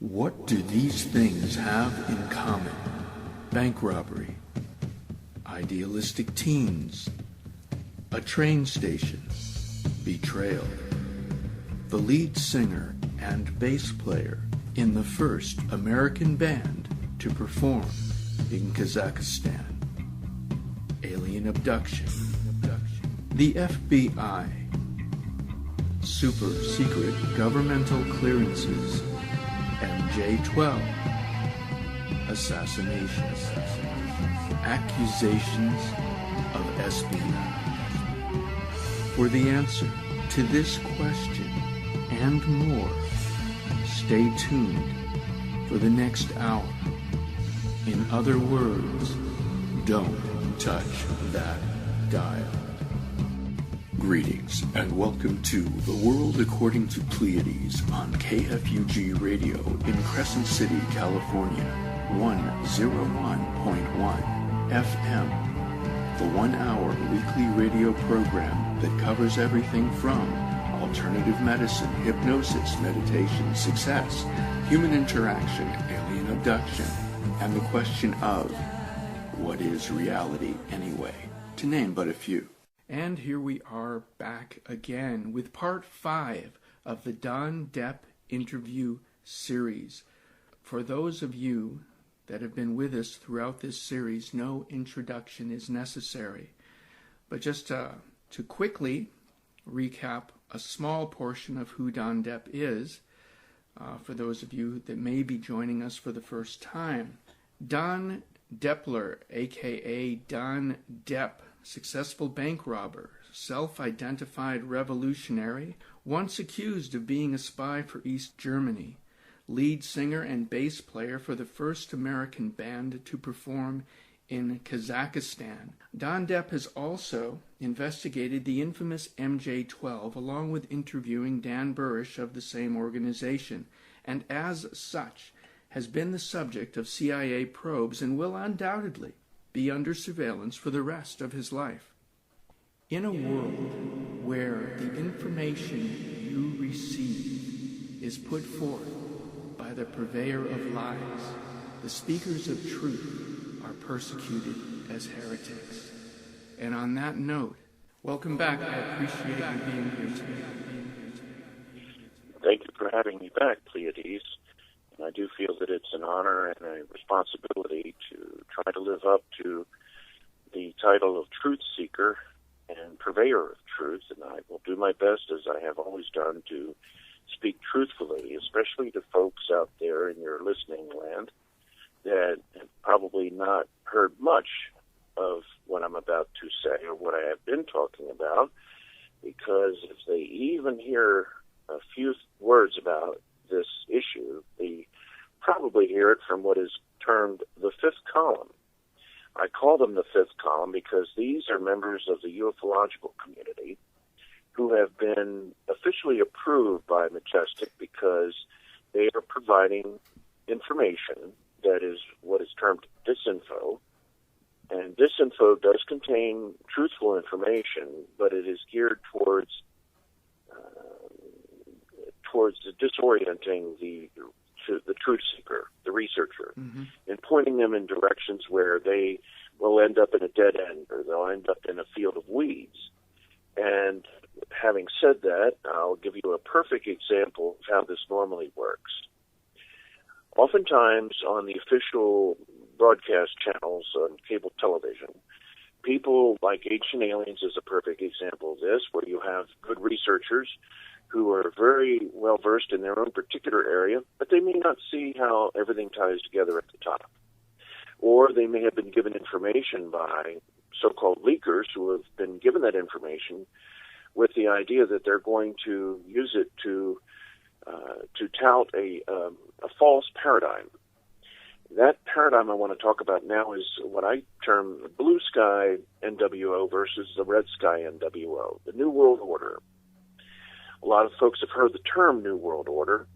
What do these things have in common? Bank robbery, idealistic teens, a train station, betrayal. The lead singer and bass player in the first American band to perform in Kazakhstan. Alien abduction. The FBI. Super secret governmental clearances. MJ-12. Assassinations. Accusations of espionage. For the answer to this question and more, stay tuned for the next hour. In other words, don't touch that dial. Greetings and welcome to The World According to Pleiades on KFUG Radio in Crescent City, California, 101.1 FM. The 1-hour weekly radio program that covers everything from alternative medicine, hypnosis, meditation, success, human interaction, alien abduction, and the question of what is reality anyway, to name but a few. And here we are back again with part 5 of the DonDep interview series. For those of you that have been with us throughout this series, no introduction is necessary. But just to quickly recap a small portion of who DonDep is, for those of you that may be joining us for the first time. Don Deppeller, a.k.a. DonDep, successful bank robber, self-identified revolutionary, once accused of being a spy for East Germany, lead singer and bass player for the first American band to perform in Kazakhstan. DonDep has also investigated the infamous MJ-12 along with interviewing Dan Burisch of the same organization, and as such has been the subject of CIA probes and will undoubtedly be under surveillance for the rest of his life. In a world where the information you receive is put forth by the purveyor of lies, the speakers of truth are persecuted as heretics. And on that note, welcome back. I appreciate you being here today. Thank you for having me back, Pleiades. And I do feel that it's an honor and a responsibility to try to live up to the title of Truth Seeker and Purveyor of Truth, and I will do my best, as I have always done, to speak truthfully, especially to folks out there in your listening land that have probably not heard much of what I'm about to say or what I have been talking about, because if they even hear a few words about this issue, they probably hear it from what is termed the fifth column. I call them the fifth column because these are members of the ufological community who have been officially approved by Majestic because they are providing information that is what is termed disinfo. And disinfo does contain truthful information, but it is geared towards disorienting the truth seeker, the researcher, and pointing them in directions where they will end up in a dead end or they'll end up in a field of weeds. And having said that, I'll give you a perfect example of how this normally works. Oftentimes on the official broadcast channels on cable television, people like Ancient Aliens is a perfect example of this, where you have good researchers who are very well versed in their own particular area, but they may not see how everything ties together at the top. Or they may have been given information by so-called leakers who have been given that information with the idea that they're going to use it to tout a false paradigm. That paradigm I want to talk about now is what I term the blue sky NWO versus the red sky NWO, the New World Order. A lot of folks have heard the term New World Order.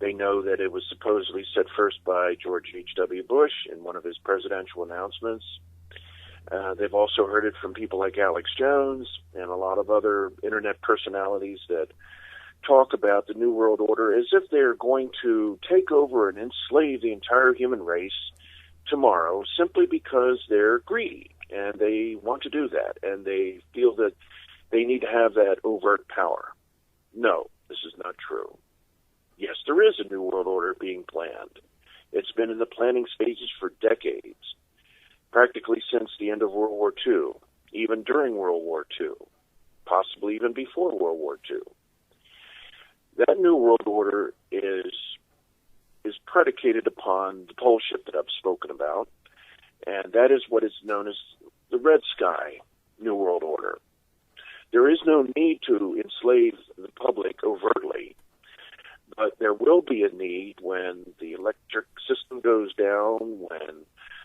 They know that it was supposedly set first by George H.W. Bush in one of his presidential announcements. They've also heard it from people like Alex Jones and a lot of other internet personalities that talk about the New World Order as if they're going to take over and enslave the entire human race tomorrow simply because they're greedy and they want to do that and they feel that they need to have that overt power. No, this is not true. Yes, there is a New World Order being planned. It's been in the planning stages for decades, practically since the end of World War II, even during World War II, possibly even before World War II. That New World Order is predicated upon the pole shift that I've spoken about, and that is what is known as the Red Sky New World Order. There is no need to enslave the public overtly, but there will be a need when the electric system goes down, when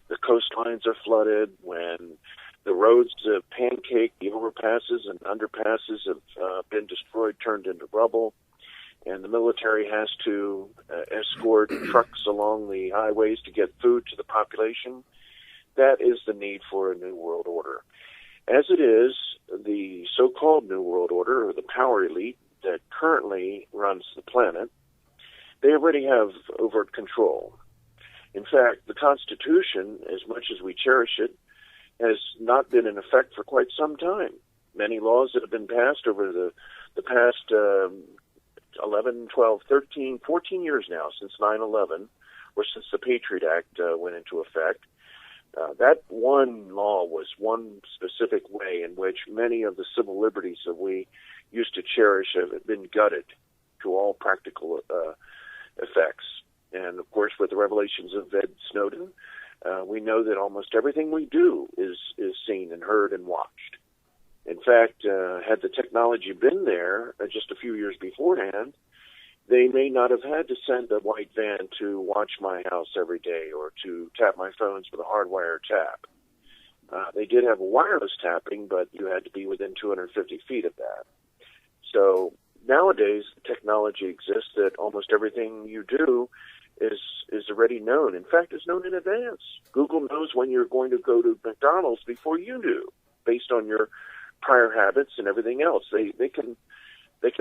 the coastlines are flooded, when the roads pancake, the overpasses and underpasses have been destroyed, turned into rubble, and the military has to escort trucks along the highways to get food to the population. That is the need for a New World Order. As it is, the so-called New World Order, or the power elite that currently runs the planet, they already have overt control. In fact, the Constitution, as much as we cherish it, has not been in effect for quite some time. Many laws that have been passed over the past 11, 12, 13, 14 years now, since 9/11, or since the Patriot Act went into effect, that one law was one specific way in which many of the civil liberties that we used to cherish have been gutted to all practical effects. And, of course, with the revelations of Ed Snowden, we know that almost everything we do is seen and heard and watched. In fact, had the technology been there just a few years beforehand, they may not have had to send a white van to watch my house every day or to tap my phones with a hardwire tap. They did have a wireless tapping, but you had to be within 250 feet of that. So nowadays, the technology exists that almost everything you do is already known. In fact, it's known in advance. Google knows when you're going to go to McDonald's before you do, based on your prior habits and everything else. They can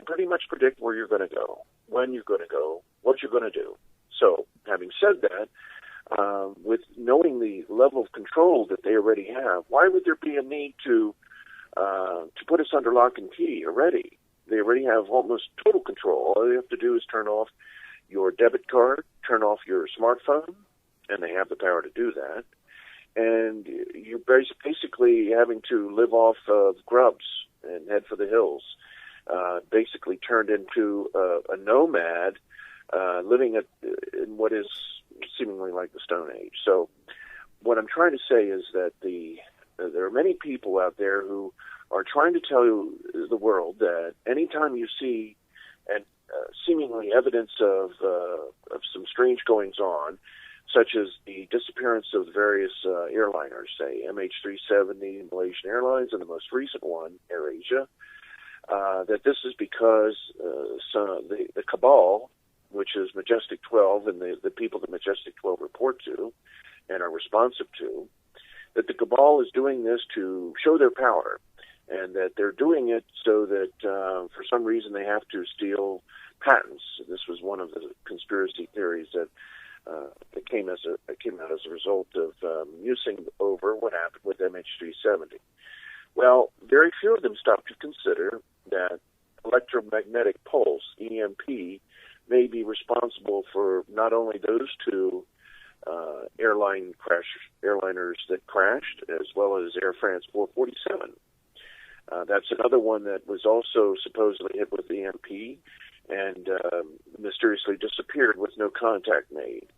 pretty much predict where you're going to go, when you're going to go, what you're going to do. So, having said that, with knowing the level of control that they already have, why would there be a need to put us under lock and key already? They already have almost total control. All they have to do is turn off your debit card, turn off your smartphone, and they have the power to do that. And you're basically having to live off of grubs and head for the hills. Basically turned into a nomad, living in what is seemingly like the Stone Age. So what I'm trying to say is that there are many people out there who are trying to tell the world that anytime you see seemingly evidence of some strange goings-on, such as the disappearance of various airliners, say MH370, Malaysian Airlines, and the most recent one, AirAsia, that this is because the cabal, which is Majestic 12 and the people that Majestic 12 report to and are responsive to, that the cabal is doing this to show their power, and that they're doing it so that for some reason they have to steal patents. This was one of the conspiracy theories that came out as a result of musing over what happened with MH370. Well, very few of them stop to consider that electromagnetic pulse, EMP, may be responsible for not only those two airliners that crashed, as well as Air France 447. That's another one that was also supposedly hit with EMP and mysteriously disappeared with no contact made.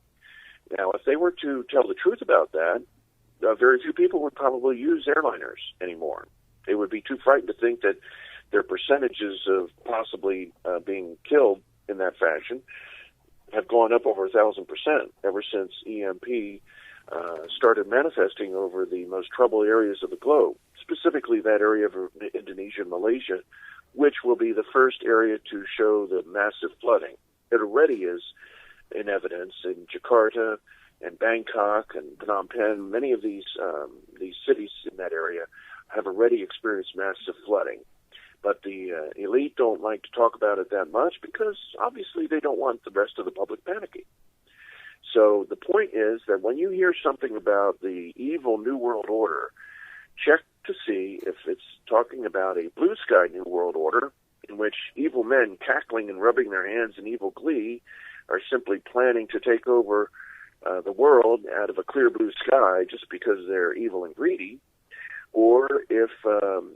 Now, if they were to tell the truth about that, very few people would probably use airliners anymore. They would be too frightened to think that their percentages of possibly being killed in that fashion have gone up over 1,000% ever since EMP started manifesting over the most troubled areas of the globe, specifically that area of Indonesia and Malaysia, which will be the first area to show the massive flooding. It already is in evidence in Jakarta and Bangkok and Phnom Penh. Many of these cities in that area have already experienced massive flooding. But the elite don't like to talk about it that much because obviously they don't want the rest of the public panicking. So the point is that when you hear something about the evil New World Order, check to see if it's talking about a blue sky New World Order in which evil men cackling and rubbing their hands in evil glee are simply planning to take over the world out of a clear blue sky just because they're evil and greedy, or if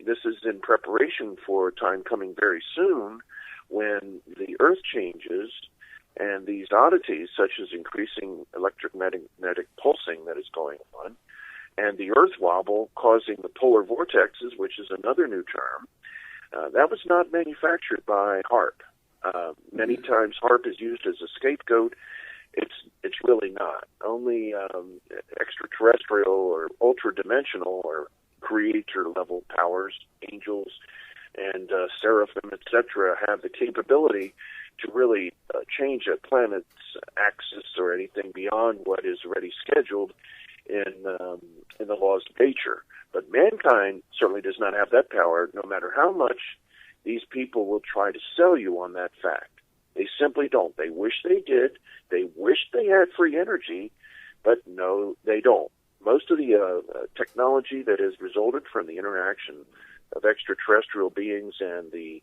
this is in preparation for a time coming very soon when the Earth changes and these oddities, such as increasing electromagnetic pulsing that is going on, and the Earth wobble causing the polar vortexes, which is another new term, that was not manufactured by HAARP. Many times HAARP is used as a scapegoat. It's really not. Only extraterrestrial or ultra-dimensional or creator-level powers, angels and seraphim, etc., have the capability to really change a planet's axis or anything beyond what is already scheduled in the laws of nature. But mankind certainly does not have that power, no matter how much these people will try to sell you on that fact. They simply don't. They wish they did. They wish they had free energy, but no, they don't. Most of the technology that has resulted from the interaction of extraterrestrial beings and the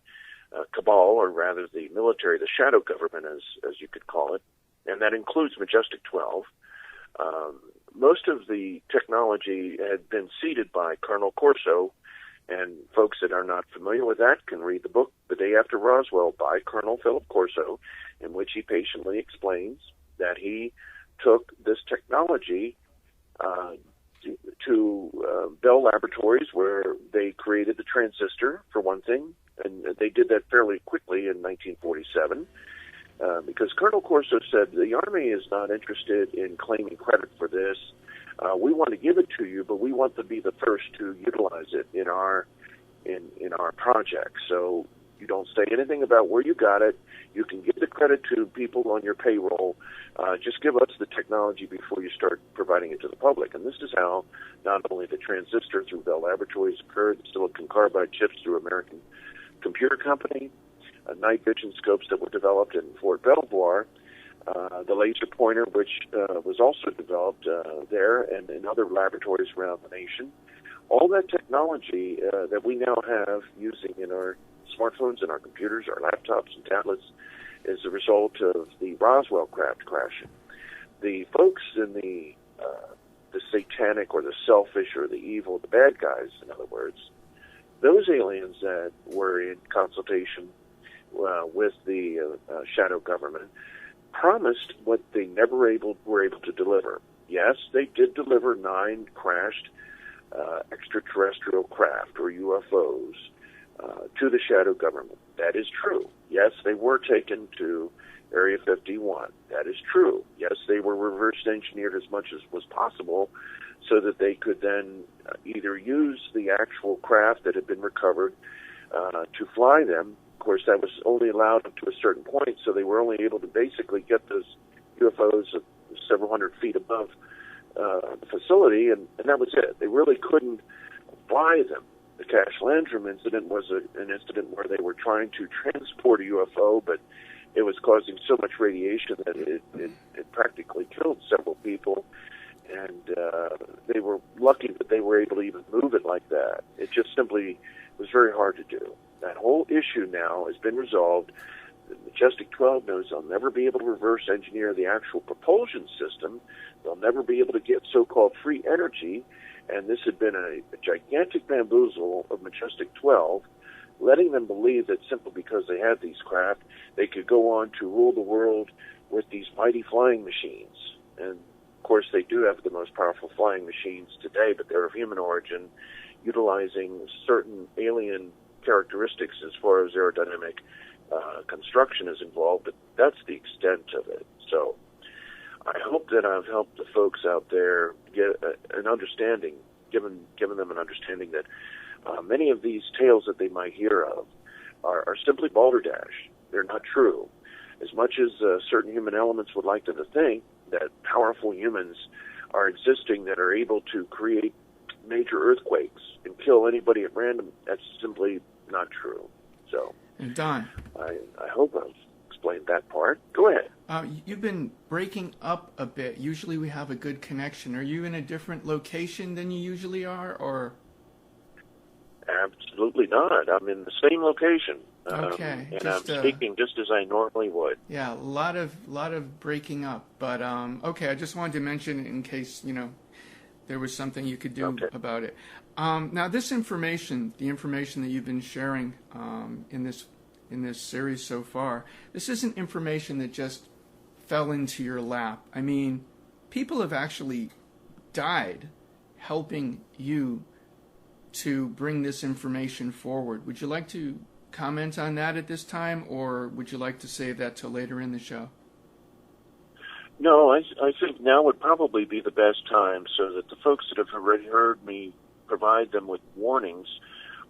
cabal, or rather the military, the shadow government, as you could call it, and that includes Majestic 12, most of the technology had been seeded by Colonel Corso, and folks that are not familiar with that can read the book The Day After Roswell by Colonel Philip Corso, in which he patiently explains that he took this technology to Bell Laboratories, where they created the transistor, for one thing, and they did that fairly quickly in 1947, because Colonel Corso said the Army is not interested in claiming credit for this. We want to give it to you, but we want to be the first to utilize it in our project. So you don't say anything about where you got it. You can give the credit to people on your payroll. Just give us the technology before you start providing it to the public. And this is how not only the transistor through Bell Laboratories occurred, the silicon carbide chips through American Computer Company, night vision scopes that were developed in Fort Belvoir, the laser pointer, which was also developed there and in other laboratories around the nation. All that technology that we now have using in our smartphones and our computers, our laptops and tablets, is a result of the Roswell craft crashing. The folks in the satanic or the selfish or the evil, the bad guys, in other words, those aliens that were in consultation with the shadow government promised what they never were able to deliver. Yes, they did deliver 9 crashed extraterrestrial craft or UFOs to the shadow government. That is true. Yes, they were taken to Area 51. That is true. Yes, they were reverse engineered as much as was possible so that they could then either use the actual craft that had been recovered to fly them. Of course, that was only allowed up to a certain point, so they were only able to basically get those UFOs several hundred feet above the facility, and that was it. They really couldn't fly them. The Cash Landrum incident was an incident where they were trying to transport a UFO, but it was causing so much radiation that it practically killed several people, and they were lucky that they were able to even move it like that. It just simply was very hard to do. That whole issue now has been resolved. The Majestic 12 knows they'll never be able to reverse engineer the actual propulsion system. They'll never be able to get so-called free energy, and this had been a gigantic bamboozle of Majestic 12, letting them believe that simply because they had these craft, they could go on to rule the world with these mighty flying machines. And, of course, they do have the most powerful flying machines today, but they're of human origin, utilizing certain alien characteristics as far as aerodynamic construction is involved, but that's the extent of it. So I hope that I've helped the folks out there get an understanding, given them an understanding that many of these tales that they might hear of are simply balderdash. They're not true. As much as certain human elements would like them to think that powerful humans are existing that are able to create major earthquakes and kill anybody at random, that's simply not true. So, And Don, I hope I've explained that part. Go ahead. You've been breaking up a bit. Usually we have a good connection. Are you in a different location than you usually are, or? Absolutely not. I'm in the same location. Okay. And I'm speaking just as I normally would. Yeah, a lot of breaking up. But okay, I just wanted to mention it in case, there was something you could do about it. Now, this information, the information that you've been sharing in this series so far, this isn't information that just fell into your lap. I mean, people have actually died helping you to bring this information forward. Would you like to comment on that at this time, or would you like to save that till later in the show? No, I think now would probably be the best time so that the folks that have already heard me provide them with warnings,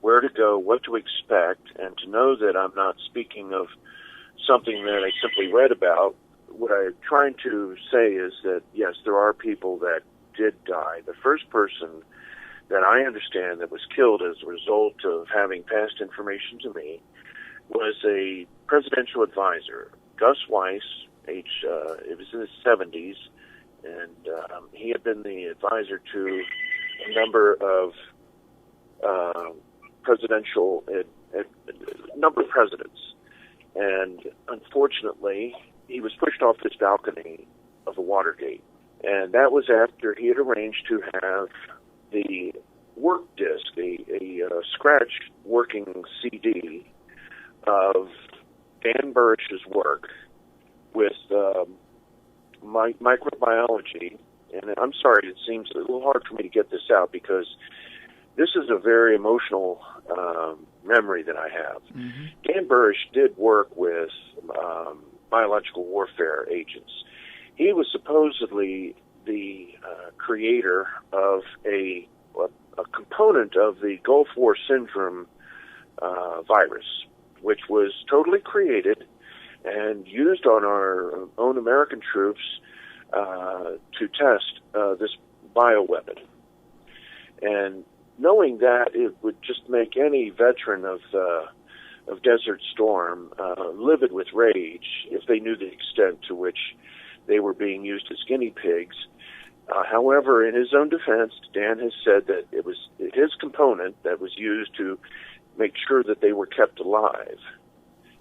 where to go, what to expect, and to know that I'm not speaking of something that I simply read about. What I'm trying to say is that, yes, there are people that did die. The first person that I understand that was killed as a result of having passed information to me was a presidential advisor, Gus Weiss. It was in his 70s, and he had been the advisor to a number of presidents. And unfortunately, he was pushed off this balcony of the Watergate. And that was after he had arranged to have the work disc, a scratch working CD of Dan Burisch's work with microbiology. And I'm sorry, it seems a little hard for me to get this out because this is a very emotional memory that I have. Mm-hmm. Dan Burisch did work with biological warfare agents. He was supposedly the creator of a component of the Gulf War syndrome virus, which was totally created and used on our own American troops to test this bioweapon. And knowing that, it would just make any veteran of Desert Storm livid with rage if they knew the extent to which they were being used as guinea pigs. However, in his own defense, Dan has said that it was his component that was used to make sure that they were kept alive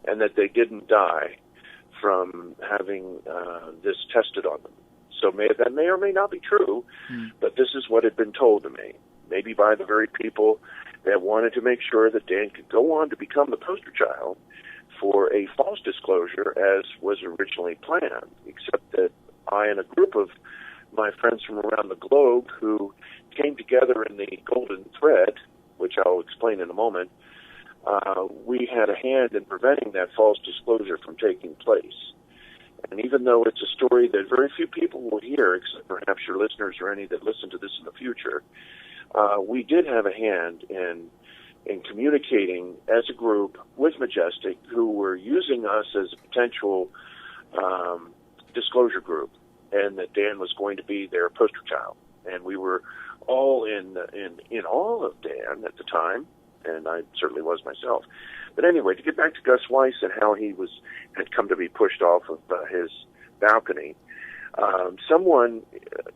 and that they didn't die from having this tested on them. So that may or may not be true, but this is what had been told to me, maybe by the very people that wanted to make sure that Dan could go on to become the poster child for a false disclosure as was originally planned, except that I and a group of my friends from around the globe who came together in the Golden Thread, which I'll explain in a moment, we had a hand in preventing that false disclosure from taking place. And even though it's a story that very few people will hear, except perhaps your listeners or any that listen to this in the future, we did have a hand in communicating as a group with Majestic, who were using us as a potential disclosure group, and that Dan was going to be their poster child. And we were all in awe of Dan at the time, and I certainly was myself. But anyway, to get back to Gus Weiss and how he had come to be pushed off of his balcony, someone,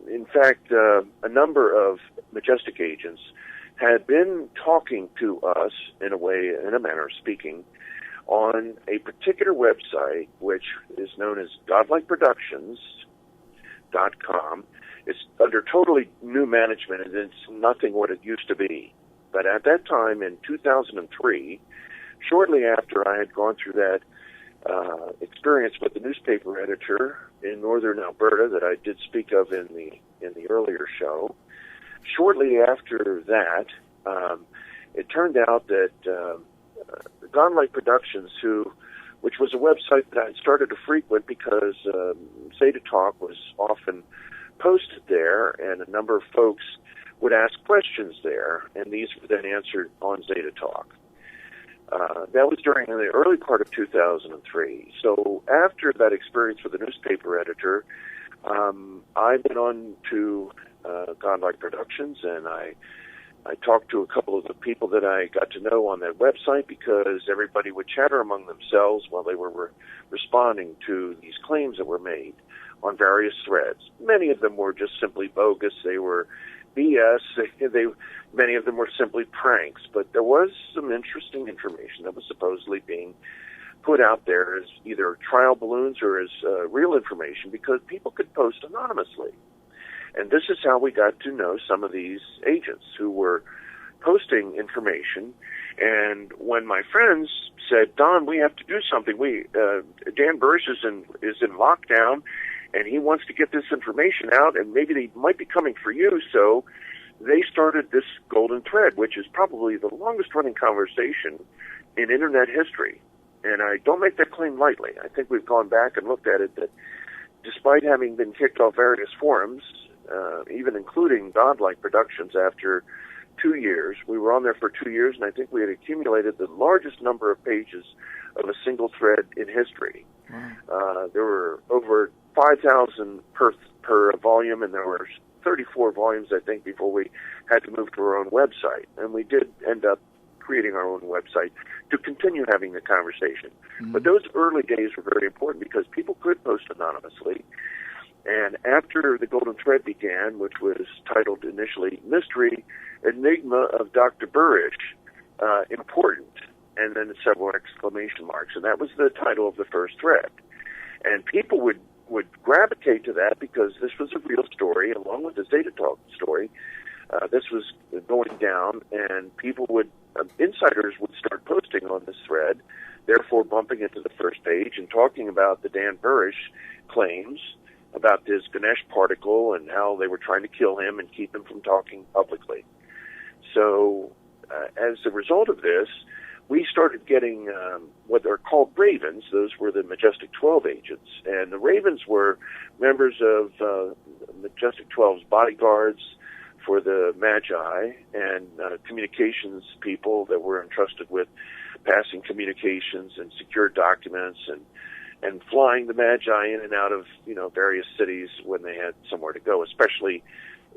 in fact, a number of Majestic agents had been talking to us in a manner of speaking, on a particular website which is known as godlikeproductions.com. It's under totally new management, and it's nothing what it used to be. But at that time, in 2003, shortly after I had gone through that experience with the newspaper editor in northern Alberta that I did speak of in the earlier show, shortly after that, it turned out that Godlike Productions, which was a website that I had started to frequent because Zeta Talk was often posted there, and a number of folks would ask questions there, and these were then answered on Zeta Talk. That was during the early part of 2003. So after that experience with the newspaper editor, I went on to Godlike Productions, and I I talked to a couple of the people that I got to know on that website because everybody would chatter among themselves while they were responding to these claims that were made on various threads. Many of them were just simply bogus. They were BS. Many of them were simply pranks. But there was some interesting information that was supposedly being put out there as either trial balloons or as real information because people could post anonymously. And this is how we got to know some of these agents who were posting information. And when my friends said, Don, we have to do something. Dan Burisch is in lockdown, and he wants to get this information out, and maybe they might be coming for you. So they started this golden thread, which is probably the longest-running conversation in Internet history. And I don't make that claim lightly. I think we've gone back and looked at it that despite having been kicked off various forums, even including Godlike Productions after 2 years. We were on there for 2 years, and I think we had accumulated the largest number of pages of a single thread in history. Wow. There were over 5,000 per volume, and there were 34 volumes, I think, before we had to move to our own website. And we did end up creating our own website to continue having the conversation. Mm-hmm. But those early days were very important because people could post anonymously. And after the Golden Thread began, which was titled initially Mystery Enigma of Dr. Burisch, important, and then several exclamation marks. And that was the title of the first thread. And people would gravitate to that because this was a real story, along with the Zeta Talk story. This was going down, and people insiders would start posting on this thread, therefore bumping it to the first page and talking about the Dan Burisch claims about this Ganesh particle and how they were trying to kill him and keep him from talking publicly. So as a result of this, we started getting what are called ravens. Those were the Majestic 12 agents. And the ravens were members of Majestic 12's bodyguards for the Magi and communications people that were entrusted with passing communications and secure documents and flying the Magi in and out of, various cities when they had somewhere to go, especially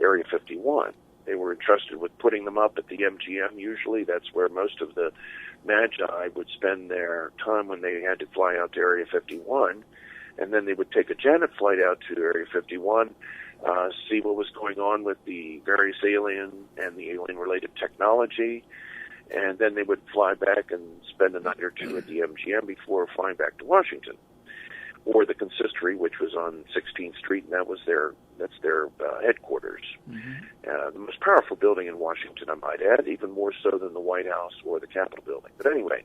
Area 51. They were entrusted with putting them up at the MGM usually. That's where most of the Magi would spend their time when they had to fly out to Area 51. And then they would take a Janet flight out to Area 51, see what was going on with the various alien and the alien-related technology. And then they would fly back and spend a night or two at the MGM before flying back to Washington, or the Consistory, which was on 16th Street, and that's their headquarters. Mm-hmm. The most powerful building in Washington, I might add, even more so than the White House or the Capitol building. But anyway,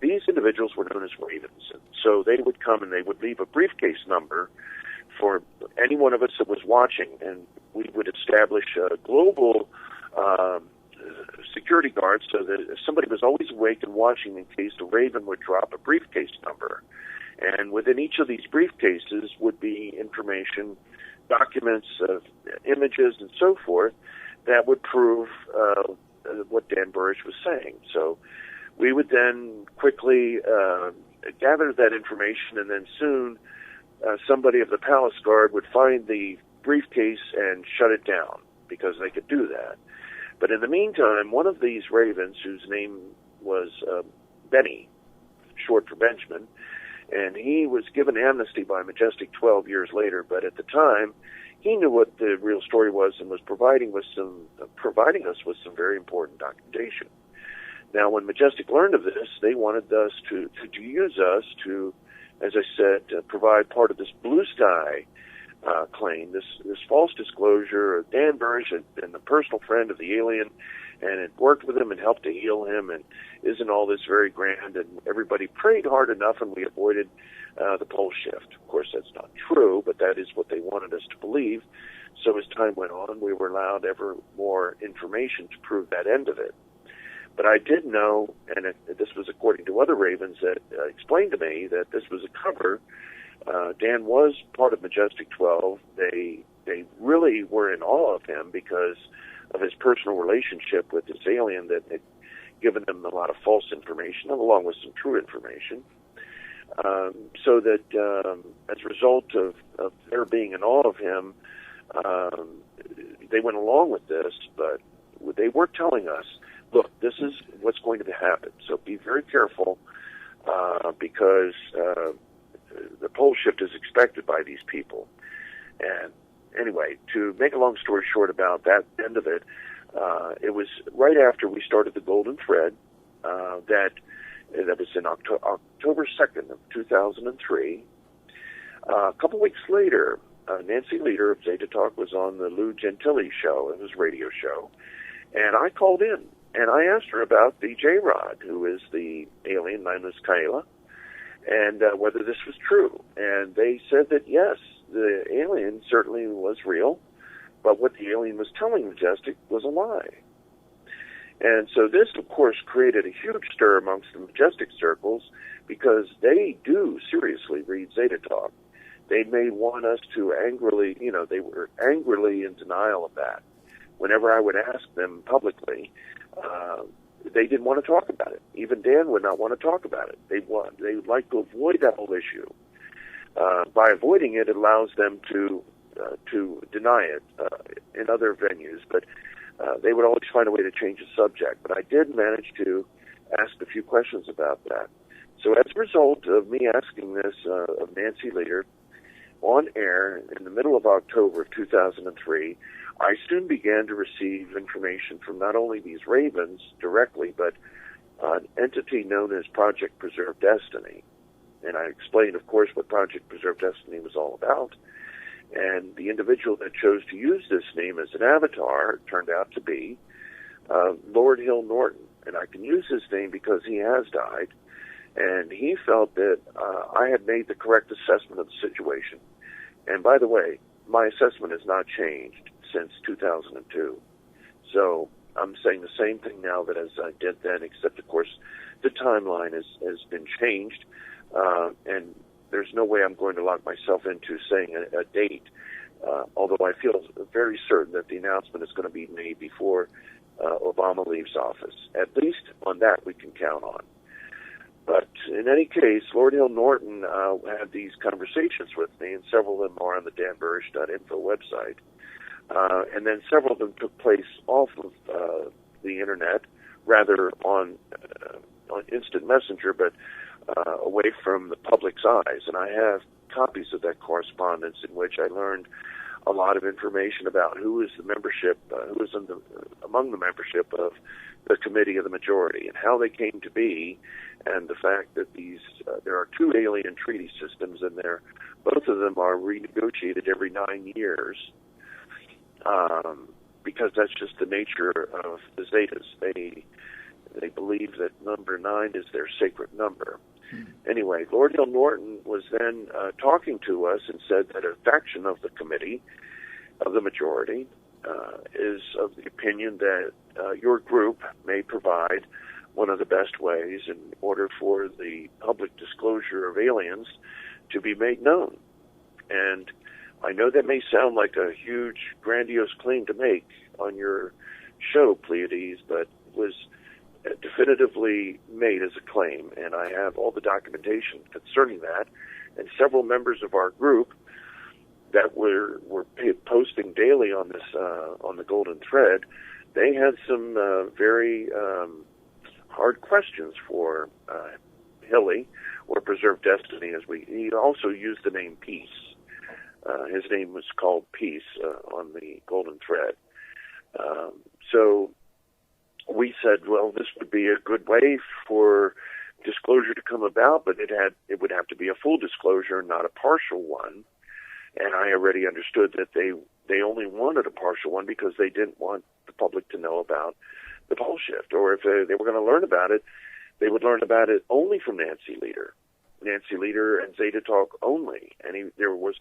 these individuals were known as ravens, and so they would come and they would leave a briefcase number for any one of us that was watching, and we would establish a global security guards so that if somebody was always awake and watching in case the raven would drop a briefcase number. And within each of these briefcases would be information, documents, images, and so forth that would prove what Dan Burisch was saying. So we would then quickly gather that information, and then soon somebody of the Palace Guard would find the briefcase and shut it down because they could do that. But in the meantime, one of these ravens, whose name was Benny, short for Benjamin, and he was given amnesty by Majestic 12 years later, but at the time, he knew what the real story was and was providing us with some very important documentation. Now, when Majestic learned of this, they wanted us to use us to, as I said, provide part of this blue sky claim, this false disclosure of Dan Burisch and the personal friend of the alien, and it worked with him and helped to heal him, and isn't all this very grand, and everybody prayed hard enough and we avoided the pole shift. Of course, that's not true, but that is what they wanted us to believe. So as time went on, we were allowed ever more information to prove that end of it. But I did know, and this was according to other ravens that explained to me that this was a cover. Dan was part of Majestic 12. They really were in awe of him because of his personal relationship with this alien that had given them a lot of false information, along with some true information. So that as a result of their being in awe of him, they went along with this, but they were telling us, look, this is what's going to happen. So be very careful because the pole shift is expected by these people. And anyway, to make a long story short about that end of it, it was right after we started the Golden Thread that was in October 2nd of 2003. A couple weeks later, Nancy Leader of Zeta Talk was on the Lou Gentili show. It was a radio show. And I called in, and I asked her about the J-Rod, who is the alien known as Kaela, and whether this was true. And they said that, yes, the alien certainly was real, but what the alien was telling Majestic was a lie. And so this, of course, created a huge stir amongst the Majestic circles because they do seriously read Zeta Talk. They may want us to angrily, they were angrily in denial of that. Whenever I would ask them publicly, they didn't want to talk about it. Even Dan would not want to talk about it. They would like to avoid that whole issue. By avoiding it, it allows them to deny it in other venues. But they would always find a way to change the subject. But I did manage to ask a few questions about that. So as a result of me asking this of Nancy Leader on air in the middle of October of 2003, I soon began to receive information from not only these ravens directly, but an entity known as Project Preserve Destiny. And I explained, of course, what Project Preserve Destiny was all about. And the individual that chose to use this name as an avatar turned out to be Lord Hill Norton. And I can use his name because he has died. And he felt that I had made the correct assessment of the situation. And by the way, my assessment has not changed since 2002. So I'm saying the same thing now that as I did then, except, of course, the timeline has been changed. And there's no way I'm going to lock myself into saying a date, although I feel very certain that the announcement is going to be made before Obama leaves office. At least on that we can count on. But in any case, Lord Hill Norton had these conversations with me, and several of them are on the danburisch.info website. And then several of them took place off of the Internet, rather on Instant Messenger, but away from the public's eyes. And I have copies of that correspondence in which I learned a lot of information about who is the membership, who is among the membership of the Committee of the Majority, and how they came to be, and the fact that there are two alien treaty systems, and both of them are renegotiated every 9 years, because that's just the nature of the Zetas. They believe that number 9 is their sacred number. Anyway, Lord Hill Norton was then talking to us and said that a faction of the Committee of the Majority is of the opinion that your group may provide one of the best ways in order for the public disclosure of aliens to be made known. And I know that may sound like a huge, grandiose claim to make on your show, Pleiades, but it was definitively made as a claim, and I have all the documentation concerning that. And several members of our group that were posting daily on this on the Golden Thread, they had some very hard questions for Hilly, or Preserve Destiny, he also used the name Peace. His name was called Peace on the Golden Thread. So we said, well, this would be a good way for disclosure to come about, but it would have to be a full disclosure, not a partial one. And I already understood that they only wanted a partial one because they didn't want the public to know about the pole shift. Or if they were going to learn about it, they would learn about it only from Nancy Leader and Zeta Talk only. And there was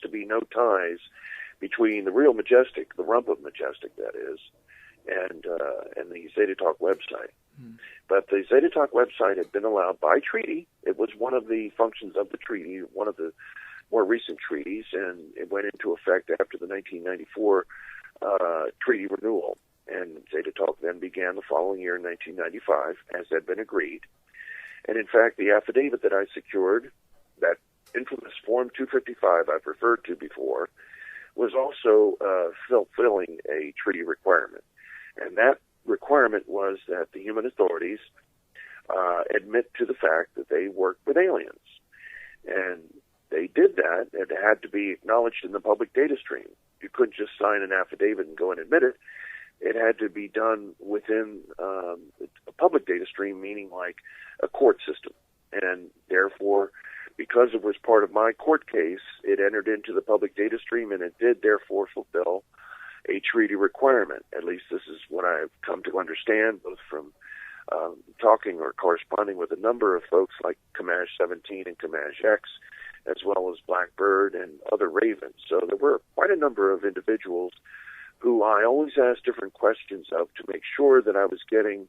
to be no ties between the real Majestic, the rump of Majestic, that is, and the Zeta Talk website. But the Zeta Talk website had been allowed by treaty. It was one of the functions of the treaty, one of the more recent treaties, and it went into effect after the 1994 treaty renewal. And Zeta Talk then began the following year in 1995, as had been agreed. And in fact, the affidavit that I secured, that infamous Form 255 I've referred to before, was also fulfilling a treaty requirement. And that requirement was that the human authorities admit to the fact that they worked with aliens. And they did that. It had to be acknowledged in the public data stream. You couldn't just sign an affidavit and go and admit it. It had to be done within a public data stream, meaning like a court system. And therefore, because it was part of my court case, it entered into the public data stream, and it did therefore fulfill a treaty requirement. At least this is what I've come to understand, both from talking or corresponding with a number of folks like Kamash 17 and Kamash X, as well as Blackbird and other ravens. So there were quite a number of individuals who I always asked different questions of to make sure that I was getting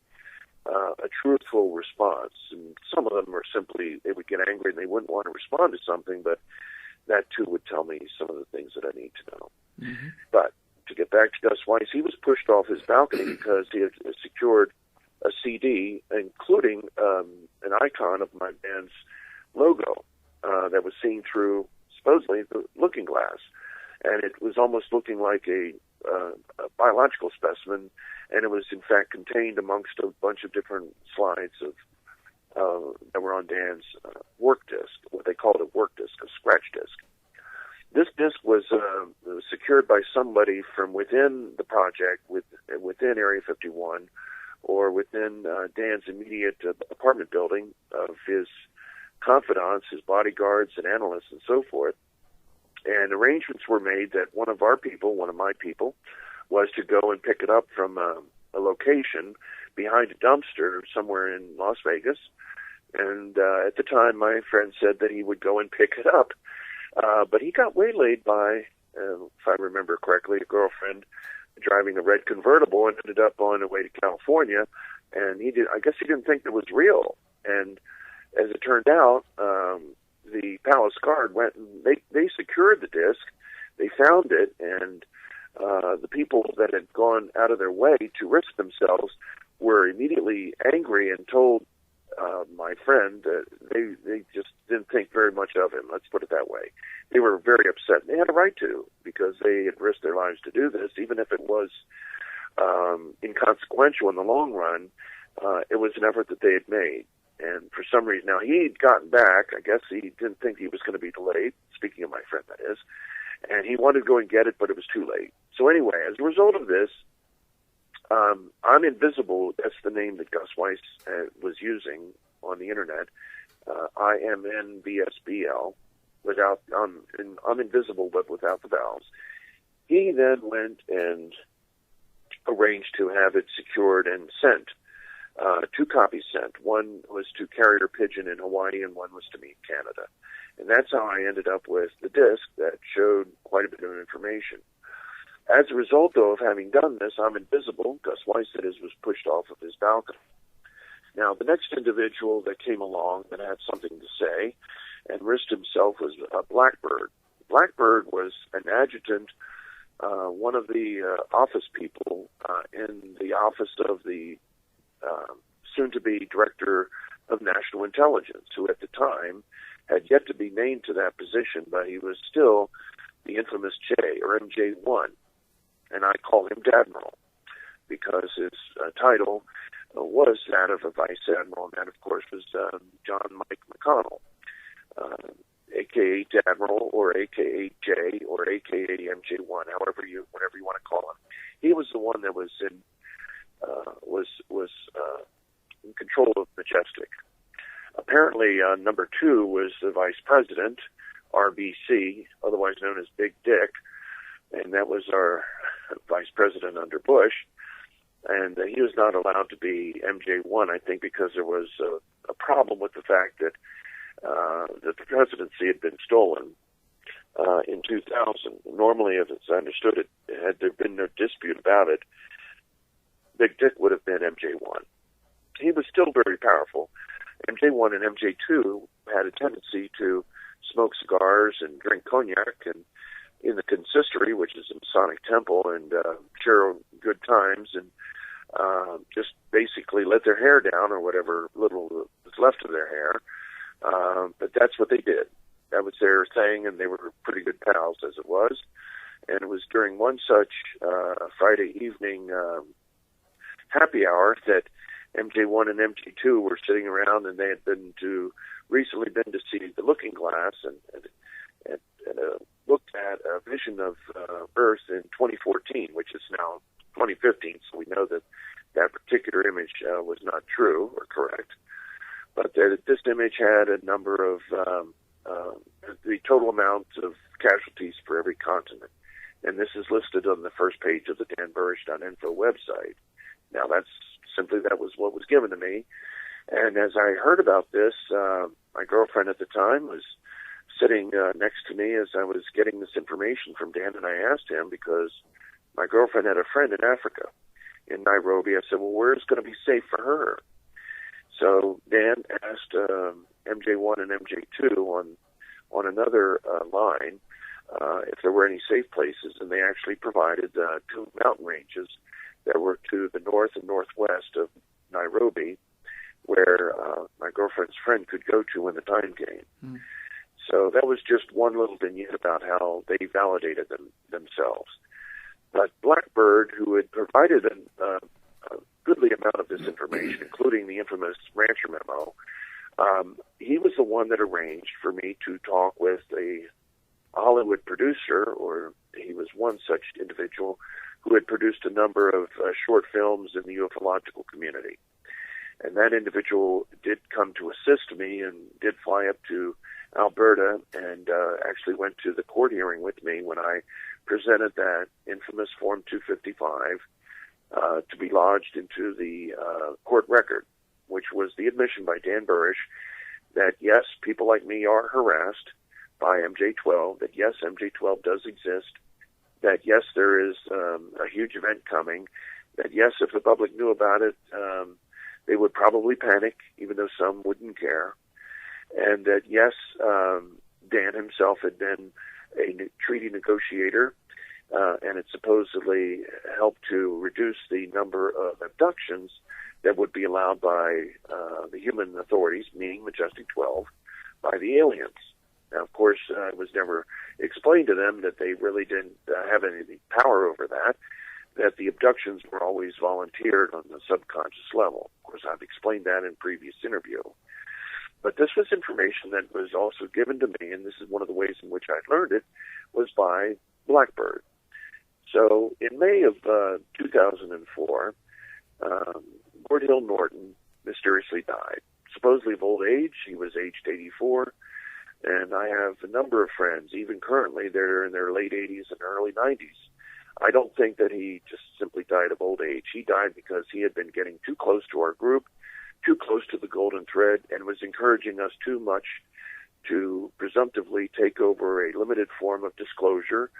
a truthful response. And some of them were simply, they would get angry and they wouldn't want to respond to something, but that too would tell me some of the things that I need to know. Mm-hmm. But to get back to Gus Weiss, he was pushed off his balcony because he had secured a CD, including an icon of my band's logo that was seen through, supposedly, the looking glass. And it was almost looking like a biological specimen, and it was, in fact, contained amongst a bunch of different slides that were on Dan's work disc, what they called a work disc, a scratch disc. This disc was secured by somebody from within the project, within Area 51, or within Dan's immediate apartment building of his confidants, his bodyguards and analysts and so forth. And arrangements were made that one of my people, was to go and pick it up from a location behind a dumpster somewhere in Las Vegas. And at the time, my friend said that he would go and pick it up. But he got waylaid by, if I remember correctly, a girlfriend driving a red convertible and ended up on the way to California. And I guess he didn't think it was real. And as it turned out, the Palace Guard went and they secured the disc. They found it, and the people that had gone out of their way to risk themselves were immediately angry and told my friend that they just didn't think very much of him. Let's put it that way. They were very upset. They had a right to, because they had risked their lives to do this, even if it was inconsequential in the long run. It was an effort that they had made. And for some reason, now he'd gotten back. I guess he didn't think he was going to be delayed, speaking of my friend, that is. And he wanted to go and get it, but it was too late. So anyway, as a result of this, I'm invisible. That's the name that Gus Weiss was using on the internet. IMNVSBL. I'm invisible, but without the vowels. He then went and arranged to have it secured and sent. 2 copies sent. One was to Carrier Pigeon in Hawaii, and one was to me in Canada. And that's how I ended up with the disc that showed quite a bit of information. As a result, though, of having done this, I'm invisible. Gus Weiss, that is, was pushed off of his balcony. Now, the next individual that came along that had something to say and risked himself was Blackbird. Blackbird was an adjutant, one of the office people in the office of the soon-to-be Director of National Intelligence, who at the time had yet to be named to that position, but he was still the infamous J, or MJ1, and I call him Dadmiral, because his title was that of a Vice Admiral, and that, of course, was John Mike McConnell, a.k.a. Dadmiral, or a.k.a. J, or a.k.a. MJ1, whatever you want to call him. He was the one that was in control of Majestic. Apparently, number 2 was the Vice President, RBC, otherwise known as Big Dick, and that was our Vice President under Bush. And he was not allowed to be MJ1, I think, because there was a problem with the fact that the presidency had been stolen in 2000. Normally, as I understood it, had there been no dispute about it, Big Dick would have been MJ1. He was still very powerful. MJ1 and MJ2 had a tendency to smoke cigars and drink cognac and in the consistory, which is a Masonic temple, and share good times and just basically let their hair down or whatever little was left of their hair. But that's what they did. That was their thing, and they were pretty good pals as it was. And it was during one such Friday evening happy hour that MJ1 and MJ2 were sitting around, and they had recently been to see The Looking Glass and looked at a vision of Earth in 2014, which is now 2015, so we know that that particular image was not true or correct. But this image had a number of the total amount of casualties for every continent. And this is listed on the first page of the Burisch.info website. Now, that was what was given to me. And as I heard about this, my girlfriend at the time was sitting next to me as I was getting this information from Dan, and I asked him, because my girlfriend had a friend in Africa, in Nairobi. I said, well, where is going to be safe for her? So Dan asked MJ1 and MJ2 on another line if there were any safe places, and they actually provided 2 mountain ranges that were to the north and northwest of Nairobi, where my girlfriend's friend could go to when the time came. Mm. So that was just one little vignette about how they validated themselves. But Blackbird, who had provided a goodly amount of this information, including the infamous rancher memo, he was the one that arranged for me to talk with a Hollywood producer, or he was one such individual, who had produced a number of short films in the ufological community. And that individual did come to assist me and did fly up to Alberta and actually went to the court hearing with me when I presented that infamous Form 255 to be lodged into the court record, which was the admission by Dan Burisch that, yes, people like me are harassed by MJ12, that, yes, MJ12 does exist, that, yes, there is a huge event coming, that, yes, if the public knew about it, they would probably panic, even though some wouldn't care, and that, yes, Dan himself had been a treaty negotiator, and it supposedly helped to reduce the number of abductions that would be allowed by the human authorities, meaning Majestic 12, by the aliens. Now, of course, it was never explained to them that they really didn't have any power over that the abductions were always volunteered on the subconscious level. Of course, I've explained that in previous interview. But this was information that was also given to me, and this is one of the ways in which I learned it, was by Blackbird. So in May of 2004, Lord Hill Norton mysteriously died, supposedly of old age. He was aged 84, and I have a number of friends, even currently, they're in their late 80s and early 90s. I don't think that he just simply died of old age. He died because he had been getting too close to our group, too close to the Golden Thread, and was encouraging us too much to presumptively take over a limited form of disclosure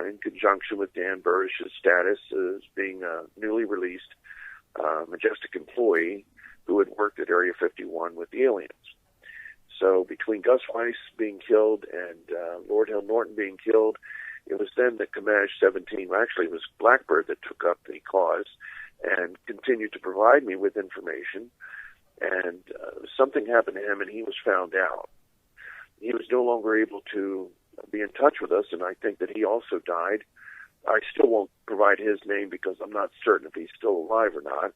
in conjunction with Dan Burisch's status as being a newly released Majestic employee who had worked at Area 51 with the aliens. So between Gus Weiss being killed and Lord Hill Norton being killed, it was then that Ganesh 17, actually it was Blackbird that took up the cause and continued to provide me with information. And something happened to him, and he was found out. He was no longer able to be in touch with us, and I think that he also died. I still won't provide his name because I'm not certain if he's still alive or not.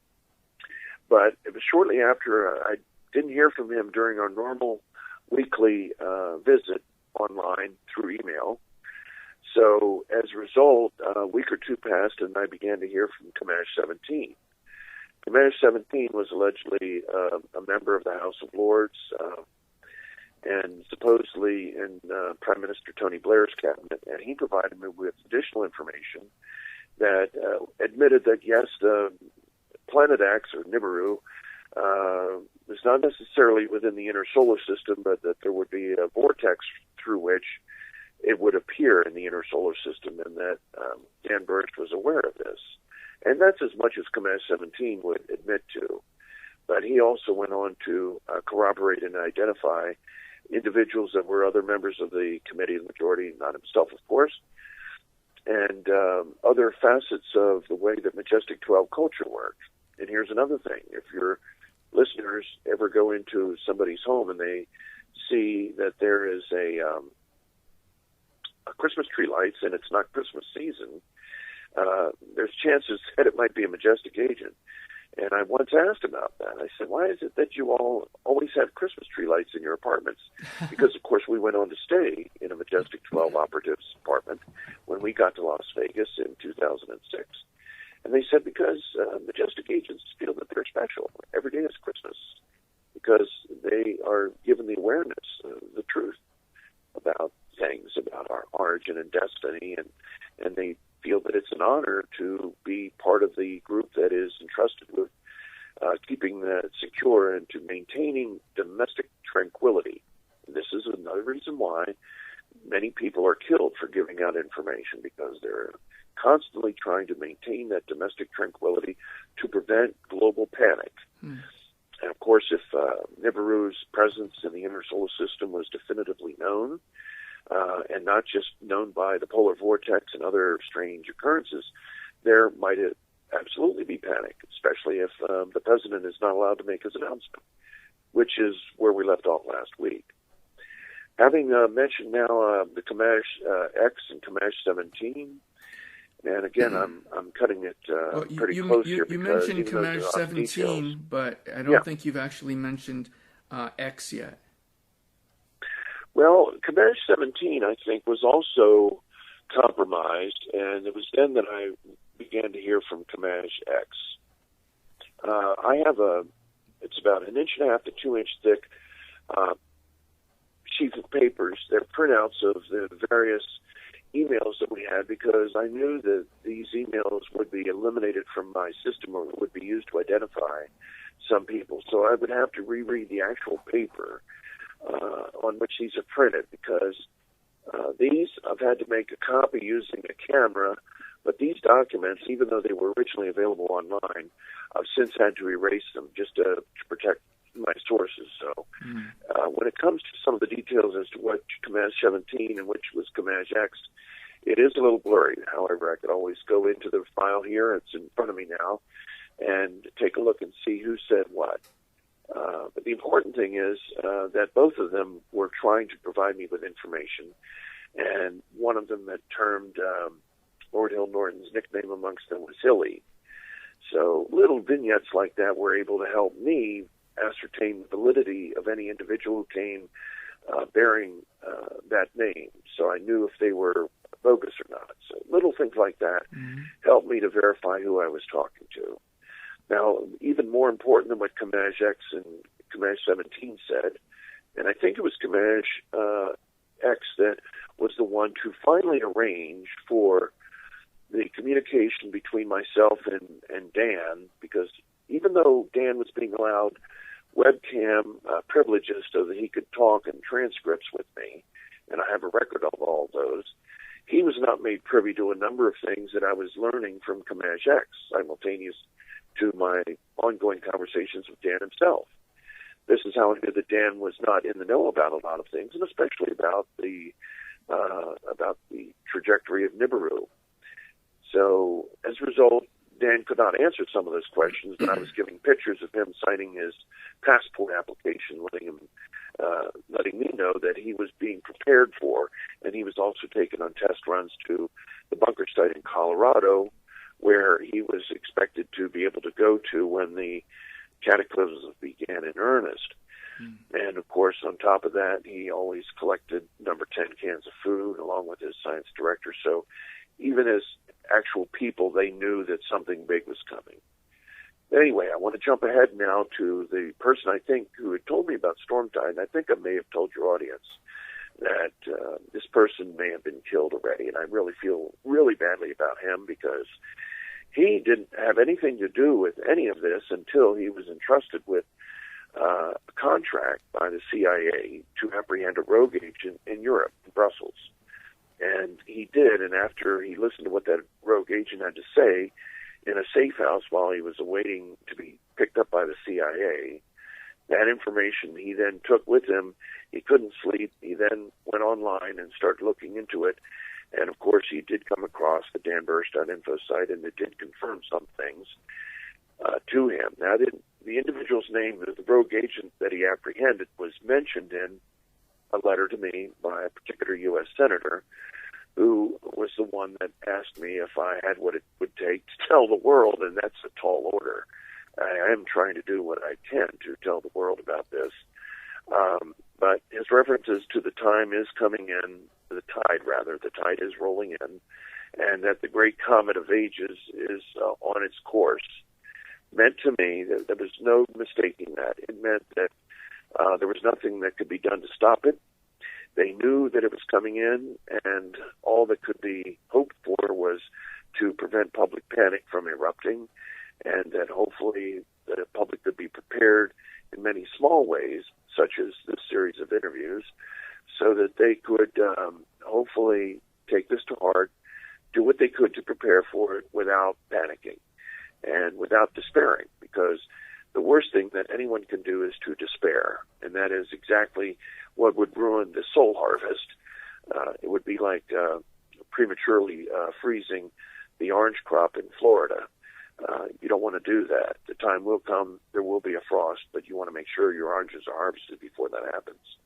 But it was shortly after I didn't hear from him during our normal weekly visit online through email. So as a result, a week or two passed, and I began to hear from Ganesh 17. Ganesh 17 was allegedly a member of the House of Lords, and supposedly in Prime Minister Tony Blair's cabinet, and he provided me with additional information that admitted that, yes, the Planet X, or Nibiru, was not necessarily within the inner solar system, but that there would be a vortex through which it would appear in the inner solar system, and that Dan Burisch was aware of this. And that's as much as Ganesh 17 would admit to. But he also went on to corroborate and identify individuals that were other members of the committee of the majority, not himself, of course, and other facets of the way that Majestic 12 culture works. And here's another thing. If your listeners ever go into somebody's home and they see that there is a Christmas tree lights and it's not Christmas season, there's chances that it might be a Majestic agent. And I once asked about that. I said, why is it that you all always have Christmas tree lights in your apartments? Because, of course, we went on to stay in a Majestic 12 operatives apartment when we got to Las Vegas in 2006. And they said because Majestic agents feel that they're special. Every day is Christmas because they are given the awareness, the truth about things, about our origin and destiny, and they feel that it's an honor to be part of the group that is entrusted with keeping that secure and to maintaining domestic tranquility. This is another reason why many people are killed for giving out information, because they're constantly trying to maintain that domestic tranquility to prevent global panic. And of course, if Nibiru's presence in the inner solar system was definitively known, and not just known by the polar vortex and other strange occurrences, there might absolutely be panic, especially if the president is not allowed to make his announcement, which is where we left off last week. Having mentioned now the Kamesh X and Kamesh 17, and again, I'm cutting it pretty close here. You mentioned Kamesh 17, but I don't think you've actually mentioned X yet. Well, Kamesh 17, I think, was also compromised, and it was then that I began to hear from Kamesh X. I have it's about 1.5 to 2 inch thick sheets of papers. They're printouts of the various emails that we had, because I knew that these emails would be eliminated from my system or would be used to identify some people. So I would have to reread the actual paper on which these are printed, because these I've had to make a copy using a camera, but these documents, even though they were originally available online, I've since had to erase them just to protect my sources. So when it comes to some of the details as to what Kamesh 17 and which was Kamesh X, it is a little blurry. However, I could always go into the file here, it's in front of me now, and take a look and see who said what. But the important thing is that both of them were trying to provide me with information, and one of them had termed Lord Hill Norton's nickname amongst them was Hilly. So little vignettes like that were able to help me ascertain the validity of any individual who came bearing that name, so I knew if they were bogus or not. So little things like that helped me to verify who I was talking to. Now, even more important than what Kamesh X and Kamesh 17 said, and I think it was Kamesh X that was the one to finally arrange for the communication between myself and Dan, because even though Dan was being allowed webcam privileges so that he could talk and transcripts with me, and I have a record of all those, he was not made privy to a number of things that I was learning from Kamesh X, simultaneous to my ongoing conversations with Dan himself. This is how I knew that Dan was not in the know about a lot of things, and especially about the trajectory of Nibiru. So as a result, Dan could not answer some of those questions, but I was giving pictures of him signing his passport application, letting me know that he was being prepared for, and he was also taken on test runs to the bunker site in Colorado, where he was expected to be able to go to when the cataclysms began in earnest. And, of course, on top of that, he always collected number 10 cans of food along with his science director. So even as actual people, they knew that something big was coming. Anyway, I want to jump ahead now to the person I think who had told me about Stormtide, and I think I may have told your audience that this person may have been killed already, and I really feel really badly about him, because he didn't have anything to do with any of this until he was entrusted with a contract by the CIA to apprehend a rogue agent in Europe, in Brussels. And he did, and after he listened to what that rogue agent had to say in a safe house while he was awaiting to be picked up by the CIA, that information he then took with him. He couldn't sleep. He then went online and started looking into it. And, of course, he did come across the danburisch.info site, and it did confirm some things to him. Now, the individual's name, the rogue agent that he apprehended, was mentioned in a letter to me by a particular U.S. senator who was the one that asked me if I had what it would take to tell the world, and that's a tall order. I am trying to do what I can to tell the world about this. But his references to the time is coming in, the tide is rolling in, and that the great comet of ages is on its course, meant to me that there was no mistaking that. It meant that there was nothing that could be done to stop it. They knew that it was coming in, and all that could be hoped for was to prevent public panic from erupting, and that hopefully the public could be prepared in many small ways, such as this series of interviews, so that they could hopefully take this to heart, do what they could to prepare for it without panicking and without despairing, because the worst thing that anyone can do is to despair, and that is exactly what would ruin the soul harvest. It would be like prematurely freezing the orange crop in Florida. You don't want to do that. The time will come, there will be a frost, but you want to make sure your oranges are harvested before that happens.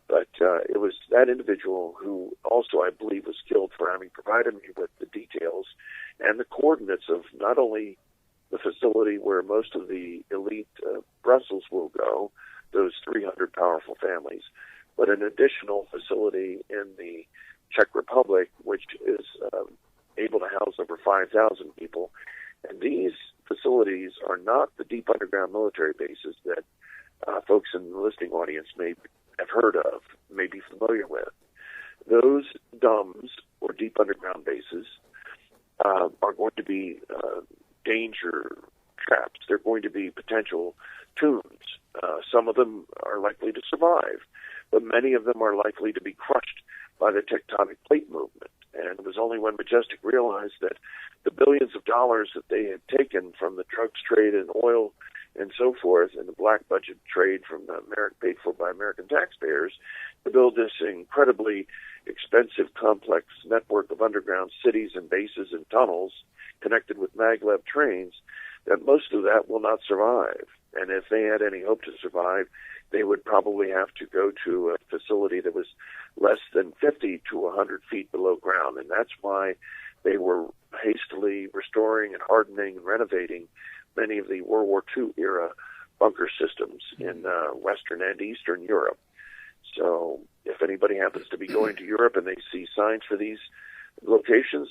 But it was that individual who also, I believe, was killed for having provided me with the details and the coordinates of not only the facility where most of the elite Brussels will go, those 300 powerful families, but an additional facility in the Czech Republic, which is able to house over 5,000 people. And these facilities are not the deep underground military bases that folks in the listening audience may have heard of, may be familiar with. Those DUMBs, or deep underground bases, are going to be danger traps. They're going to be potential tombs. Some of them are likely to survive, but many of them are likely to be crushed by the tectonic plate movement. And it was only when Majestic realized that the billions of dollars that they had taken from the drugs trade and oil and so forth, and the black budget trade from paid for by American taxpayers, to build this incredibly expensive, complex network of underground cities and bases and tunnels connected with maglev trains, that most of that will not survive. And if they had any hope to survive, they would probably have to go to a facility that was less than 50 to 100 feet below ground. And that's why they were hastily restoring and hardening and renovating many of the World War II era bunker systems in Western and Eastern Europe. So if anybody happens to be going to Europe and they see signs for these locations,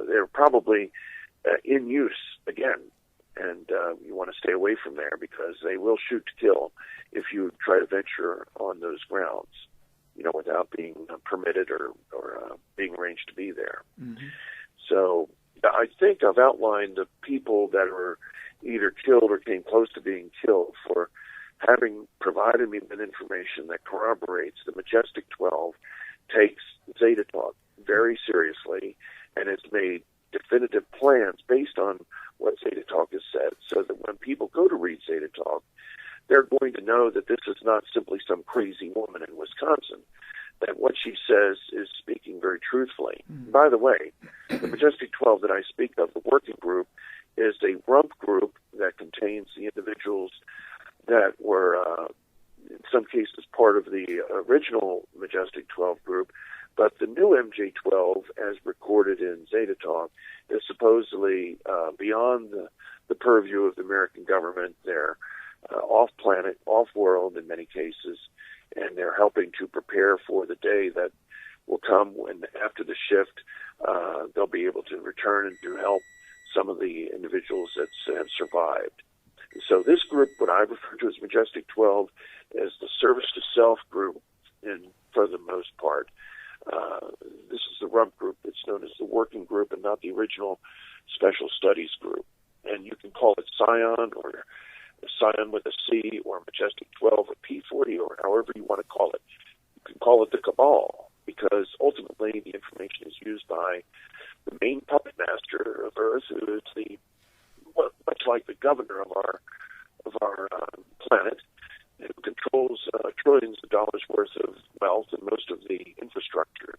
they're probably in use again. And you want to stay away from there, because they will shoot to kill if you try to venture on those grounds, without being permitted or being arranged to be there. Mm-hmm. So I think I've outlined the people that were either killed or came close to being killed for having provided me with information that corroborates the Majestic 12 takes Zeta Talk very seriously and has made definitive plans based on what Zeta Talk has said, so that when people go to read Zeta Talk, they're going to know that this is not simply some crazy woman in Wisconsin, that what she says is speaking very truthfully. Mm-hmm. By the way, the Majestic 12 that I speak of, the working group, is a rump group that contains the individuals that were, in some cases, part of the original Majestic 12 group, but the new MJ-12, as recorded in Zeta Talk, is supposedly beyond the purview of the American government. They're off-planet, off-world in many cases, and they're helping to prepare for the day that will come when, after the shift, they'll be able to return and to help some of the individuals that have survived. So this group, what I refer to as Majestic 12, is the service to self group for the most part. This is the rump group that's known as the working group and not the original special studies group. And you can call it Scion, or Scion with a C, or Majestic 12, or P40, or however you want to call it. You can call it the Cabal, because ultimately the information is used by the main puppet master of Earth, who is much like the governor of our planet, and who controls trillions of dollars worth of wealth and most of the infrastructure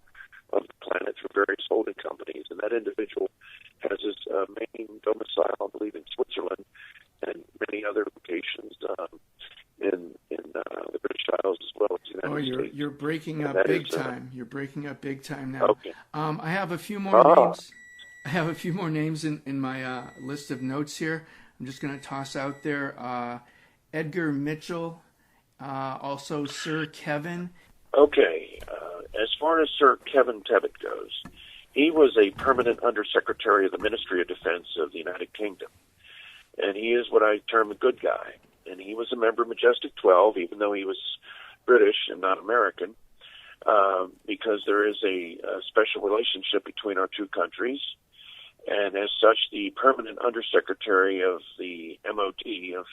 of the planet through various holding companies. And that individual has his main domicile, I believe, in Switzerland and many other locations in the British Isles as well as the United States. You're breaking up big time. You're breaking up big time now. Okay. I have a few more names. I have a few more names in my list of notes here. I'm just going to toss out there Edgar Mitchell, also Sir Kevin. Okay. As far as Sir Kevin Tebbit goes, he was a permanent undersecretary of the Ministry of Defense of the United Kingdom. And he is what I term a good guy. And he was a member of Majestic 12, even though he was British and not American, because there is a special relationship between our two countries. And as such, the permanent undersecretary of the MOD of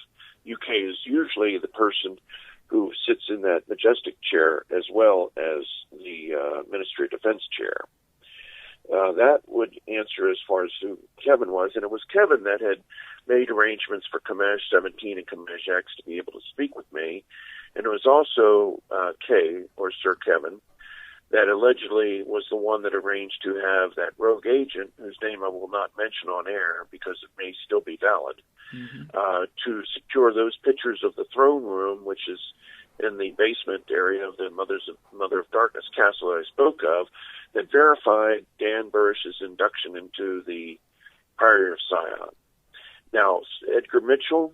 UK is usually the person who sits in that Majestic chair as well as the Ministry of Defense chair. That would answer as far as who Kevin was. And it was Kevin that had made arrangements for Kamesh 17 and Kamesh X to be able to speak with me. And it was also Kay, or Sir Kevin, that allegedly was the one that arranged to have that rogue agent, whose name I will not mention on air because it may still be valid, to secure those pictures of the throne room, which is in the basement area of the Mother of Darkness castle that I spoke of, that verified Dan Burisch's induction into the Priory of Sion. Now, Edgar Mitchell,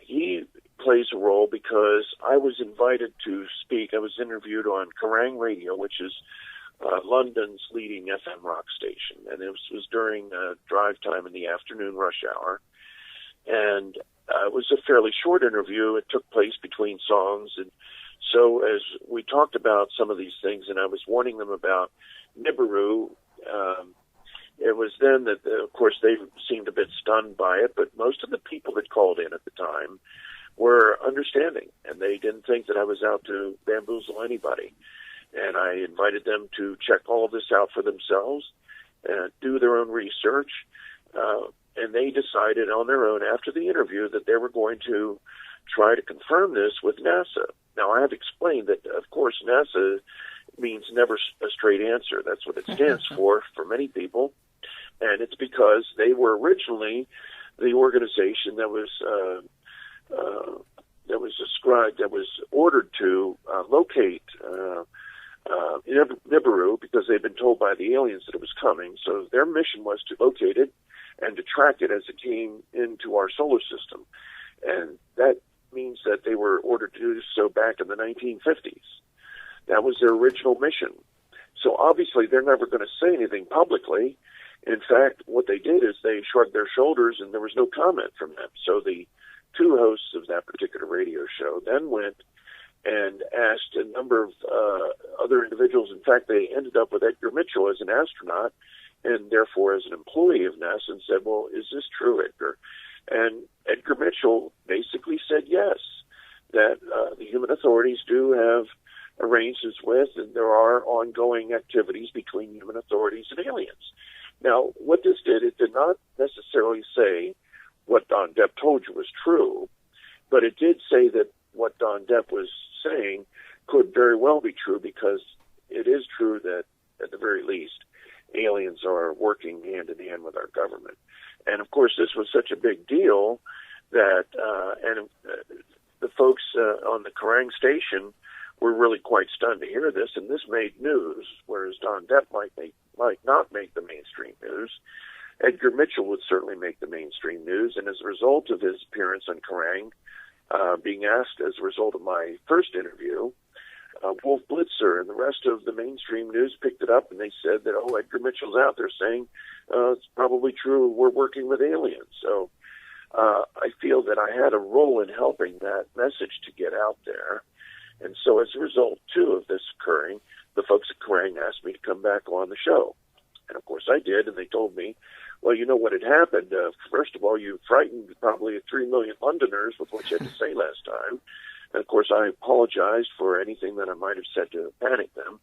he plays a role because I was invited to speak. I was interviewed on Kerrang Radio, which is London's leading FM rock station, and it was during drive time in the afternoon rush hour. And it was a fairly short interview. It took place between songs, and so as we talked about some of these things, and I was warning them about Nibiru, it was then that, of course, they seemed a bit stunned by it, but most of the people that called in at the time were understanding, and they didn't think that I was out to bamboozle anybody. And I invited them to check all of this out for themselves, do their own research, and they decided on their own after the interview that they were going to try to confirm this with NASA. Now, I have explained that, of course, NASA means never a straight answer. That's what it stands for many people, and it's because they were originally the organization that was ordered to locate Nibiru, because they'd been told by the aliens that it was coming. So their mission was to locate it and to track it as it came into our solar system. And that means that they were ordered to do so back in the 1950s. That was their original mission. So obviously they're never going to say anything publicly. In fact, what they did is they shrugged their shoulders and there was no comment from them. So the two hosts of that particular radio show then went and asked a number of other individuals. In fact, they ended up with Edgar Mitchell as an astronaut and therefore as an employee of NASA, and said, well, is this true, Edgar? And Edgar Mitchell basically said yes, that the human authorities do have arrangements with, and there are ongoing activities between human authorities and aliens. Now, what this did, it did not necessarily say what DonDep told you was true, but it did say that what DonDep was saying could very well be true, because it is true that, at the very least, aliens are working hand in hand with our government. And, of course, this was such a big deal that the folks on the Kerrang station were really quite stunned to hear this, and this made news, whereas DonDep might not make the mainstream news. Edgar Mitchell would certainly make the mainstream news, and as a result of his appearance on Kerrang, being asked as a result of my first interview, Wolf Blitzer and the rest of the mainstream news picked it up, and they said that, oh, Edgar Mitchell's out there saying it's probably true, we're working with aliens. So I feel that I had a role in helping that message to get out there. And so as a result, too, of this occurring, the folks at Kerrang asked me to come back on the show. And, of course, I did, and they told me, well, you know what had happened. First of all, you frightened probably 3 million Londoners with what you had to say last time. And, of course, I apologized for anything that I might have said to panic them.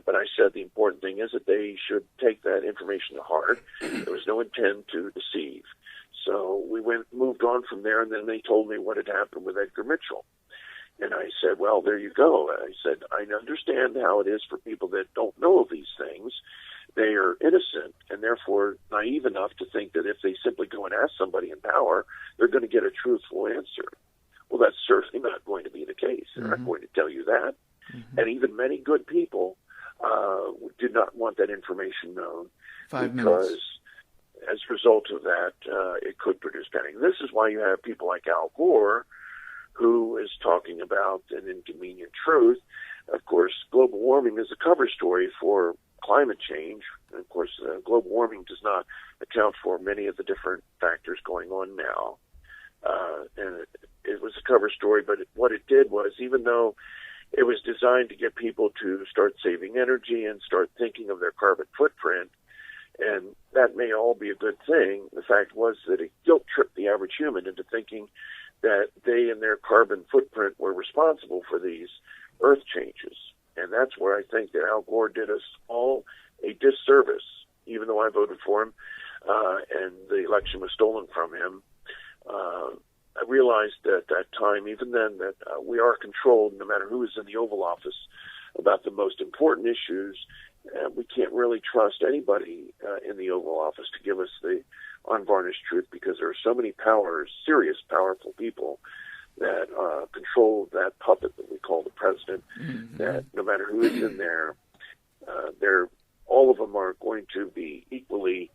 But I said the important thing is that they should take that information to heart. There was no intent to deceive. So we moved on from there, and then they told me what had happened with Edgar Mitchell. And I said, well, there you go. I said, I understand how it is for people that don't know of these things. They are innocent and therefore naive enough to think that if they simply go and ask somebody in power, they're going to get a truthful answer. Well, that's certainly not going to be the case. They're not going to tell you that. And even many good people did not want that information known 5 because minutes. as a result of that, it could produce panic. This is why you have people like Al Gore, who is talking about an inconvenient truth. Of course, global warming is a cover story for climate change. And of course, global warming does not account for many of the different factors going on now. And it was a cover story, but what it did was, even though it was designed to get people to start saving energy and start thinking of their carbon footprint, and that may all be a good thing, the fact was that it guilt-tripped the average human into thinking that they and their carbon footprint were responsible for these earth changes. And that's where I think that Al Gore did us all a disservice, even though I voted for him and the election was stolen from him. I realized at that time, even then, that we are controlled, no matter who is in the Oval Office, about the most important issues. We can't really trust anybody in the Oval Office to give us the unvarnished truth, because there are so many serious, powerful people that control that puppet that we call the president, that no matter who is in there, all of them are going to be equally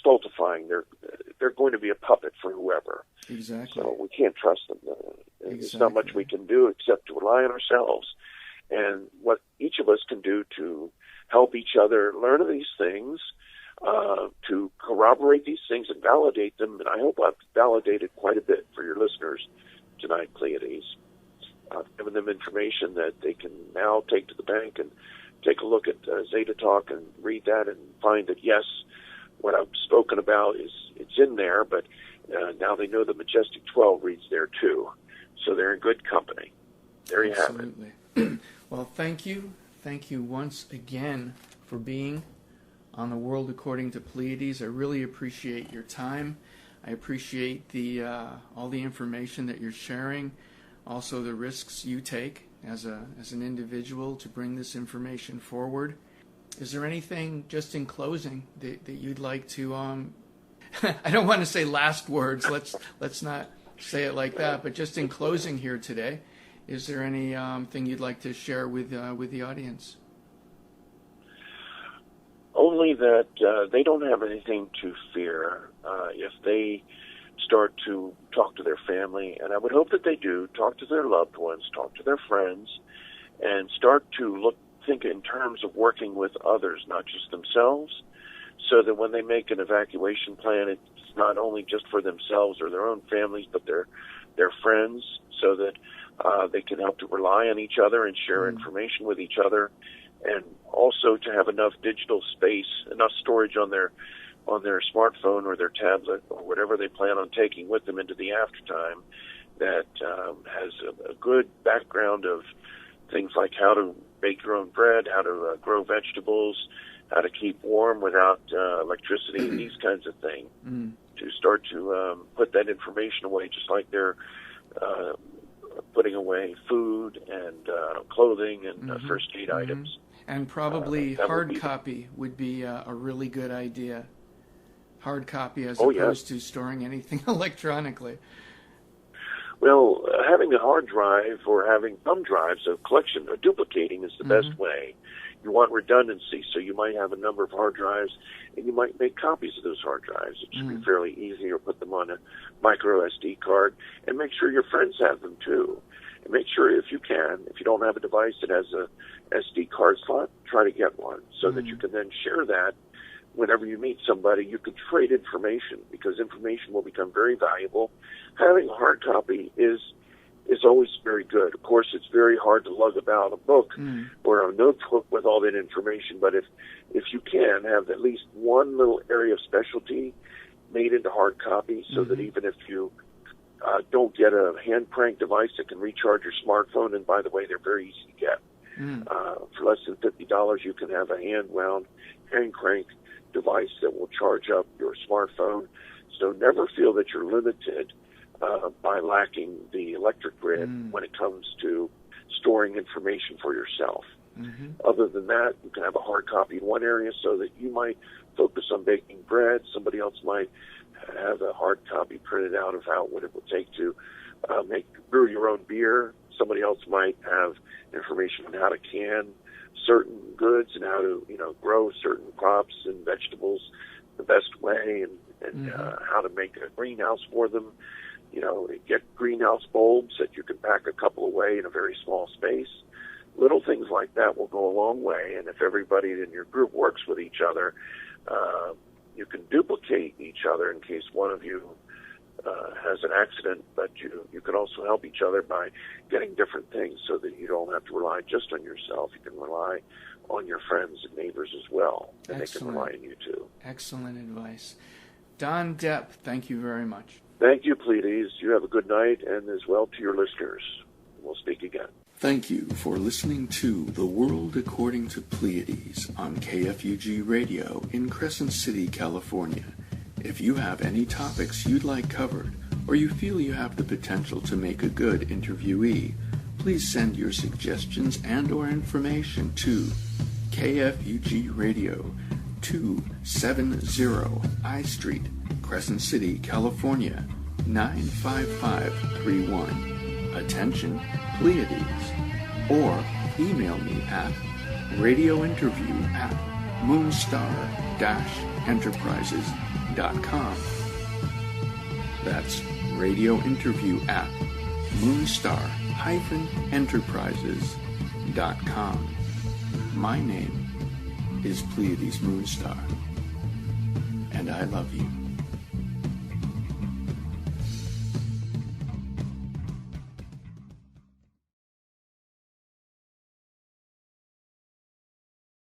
stultifying. They're going to be a puppet for whoever. Exactly. So we can't trust them. There's not much we can do except to rely on ourselves. And what each of us can do to help each other learn of these things, to corroborate these things and validate them. And I hope I've validated quite a bit for your listeners tonight, Pleiades. I've given them information that they can now take to the bank and take a look at Zeta Talk and read that and find that, yes, what I've spoken about it's in there, but now they know the Majestic 12 reads there too. So they're in good company. There you have it. Well, thank you. Thank you once again for being on The World According to Pleiades. I really appreciate your time. I appreciate all the information that you're sharing, also the risks you take as an individual to bring this information forward. Is there anything, just in closing, that you'd like to, I don't want to say last words, let's not say it like that, but just in closing here today, is there any thing you'd like to share with the audience? Only that they don't have anything to fear if they start to talk to their family, and I would hope that they do, talk to their loved ones, talk to their friends, and start to think in terms of working with others, not just themselves, so that when they make an evacuation plan, it's not only just for themselves or their own families, but their friends, so that they can help to rely on each other and share information with each other, and also to have enough digital space, enough storage on their smartphone or their tablet or whatever they plan on taking with them into the aftertime that has a good background of things like how to bake your own bread, how to grow vegetables, how to keep warm without electricity, these kinds of things, to start to put that information away, just like they're putting away food and clothing and first aid items. And probably hard copy would be a really good idea. Hard copy as opposed to storing anything electronically. Well, having a hard drive or having thumb drives of collection or duplicating is the best way. You want redundancy, so you might have a number of hard drives, and you might make copies of those hard drives. It should be fairly easy, or put them on a micro SD card, and make sure your friends have them too. And make sure, if you don't have a device that has a SD card slot, try to get one, so that you can then share that. Whenever you meet somebody, you can trade information, because information will become very valuable. Having a hard copy is always very good. Of course, it's very hard to lug about a book or a notebook with all that information, but if you can have at least one little area of specialty made into hard copy, so that even if you don't get a hand crank device that can recharge your smartphone, and by the way, they're very easy to get. For less than $50, you can have a hand-wound, hand crank device that will charge up your smartphone. So never feel that you're limited by lacking the electric grid when it comes to storing information for yourself. Other than that, you can have a hard copy in one area so that you might focus on baking bread. Somebody else might have a hard copy printed out of what it would take to brew your own beer. somebody else might have information on how to can certain goods and how to, grow certain crops and vegetables the best way, and how to make a greenhouse for them. Get greenhouse bulbs that you can pack a couple away in a very small space. Little things like that will go a long way, and if everybody in your group works with each other, you can duplicate each other in case one of you has an accident, but you can also help each other by getting different things so that you don't have to rely just on yourself. You can rely on your friends and neighbors as well, and they can rely on you too. Excellent advice. DonDep, thank you very much. Thank you, Pleiades. You have a good night, and as well to your listeners. We'll speak again. Thank you for listening to The World According to Pleiades on KFUG Radio in Crescent City, California. If you have any topics you'd like covered, or you feel you have the potential to make a good interviewee, please send your suggestions and or information to KFUG Radio, 270 I Street, Crescent City, California, 95531. Attention, Pleiades. Or email me at radiointerview@moonstar-enterprises.com. That's radiointerview@moonstar-enterprises.com. My name is Pleiades Moonstar, and I love you.